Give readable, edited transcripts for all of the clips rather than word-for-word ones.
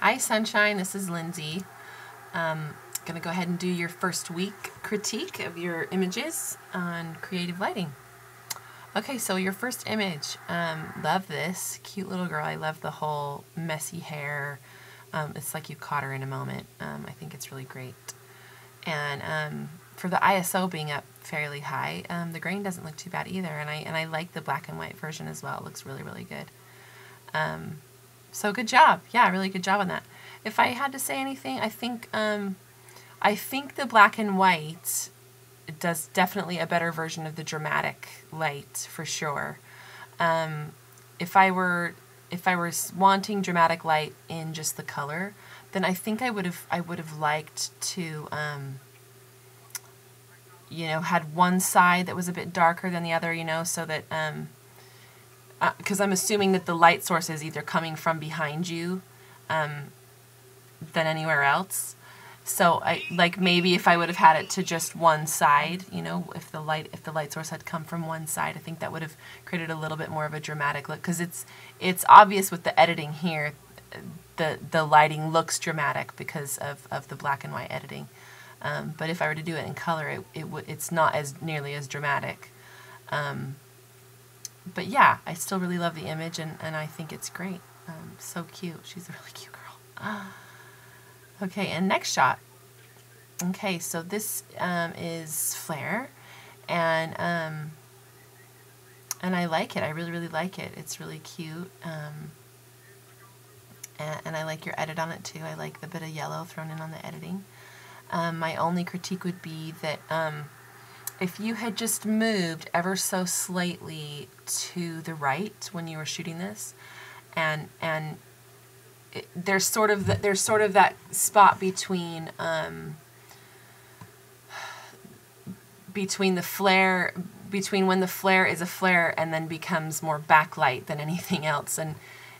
Hi Sunshine, this is Lindsay. Gonna go ahead and do your first week critique of your images on creative lighting. Okay, so your first image, love this cute little girl. I love the whole messy hair. It's like you caught her in a moment. I think it's really great. And for the ISO being up fairly high, the grain doesn't look too bad either. And I like the black and white version as well. It looks really, really good. So good job. Yeah, really good job on that. If I had to say anything, I think the black and white does definitely a better version of the dramatic light for sure. If I were wanting dramatic light in just the color, then I think I would have liked to you know, had one side that was a bit darker than the other, you know, so that because I'm assuming that the light source is either coming from behind you than anywhere else. So maybe if I would have had it to just one side, you know, if the light source had come from one side, I think that would have created a little bit more of a dramatic look, because it's obvious with the editing here, the lighting looks dramatic because of the black and white editing. But if I were to do it in color, it's not as nearly as dramatic. But yeah, I still really love the image, and I think it's great. So cute. She's a really cute girl. Okay, and next shot. Okay, so this is flare, and I like it. I really, really like it. It's really cute. And I like your edit on it too. I like the bit of yellow thrown in on the editing. My only critique would be that if you had just moved ever so slightly to the right when you were shooting this, and there's sort of that spot between the flare, between when the flare is a flare and then becomes more backlight than anything else, and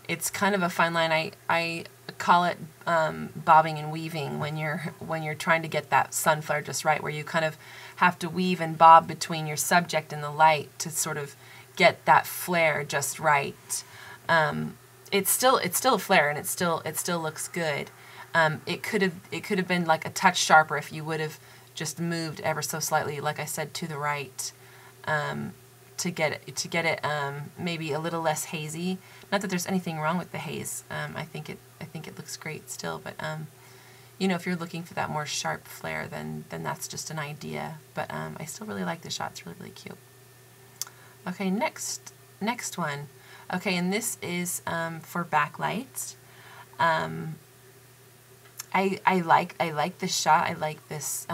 it's kind of a fine line. I call it bobbing and weaving when you're trying to get that sun flare just right, where you kind of have to weave and bob between your subject and the light to sort of get that flare just right. It's still a flare, and it still looks good. It could have been like a touch sharper if you would have just moved ever so slightly, like I said, to the right, to get it maybe a little less hazy. Not that there's anything wrong with the haze. I think it looks great still, but you know, if you're looking for that more sharp flare, then that's just an idea. But I still really like the shot. It's really, really cute. Okay, next one. Okay, and this is for backlight. I like this shot. I like this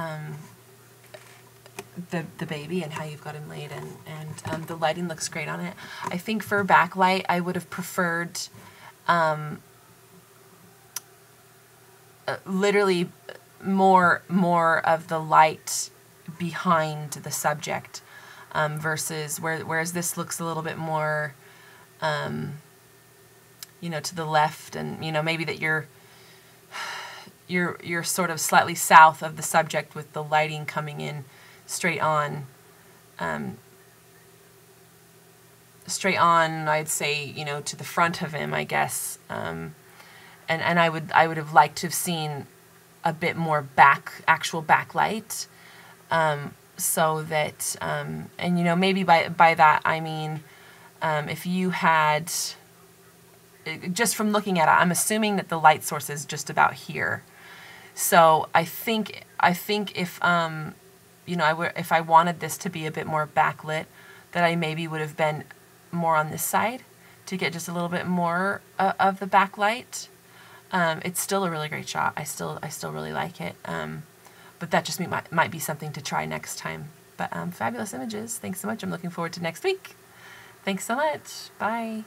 the baby and how you've got him laid, and the lighting looks great on it. I think for backlight, I would have preferred literally more of the light behind the subject, versus whereas this looks a little bit more you know, to the left, and you know, maybe that you're sort of slightly south of the subject with the lighting coming in straight on, I'd say, you know, to the front of him, I guess. And I would have liked to have seen a bit more actual backlight, so that and you know, maybe by that I mean, if you had, just from looking at it, I'm assuming that the light source is just about here. So I think if you know, if I wanted this to be a bit more backlit, that I maybe would have been more on this side to get just a little bit more of the backlight. It's still a really great shot. I still really like it. But that just might be something to try next time. But fabulous images. Thanks so much. I'm looking forward to next week. Thanks so much. Bye.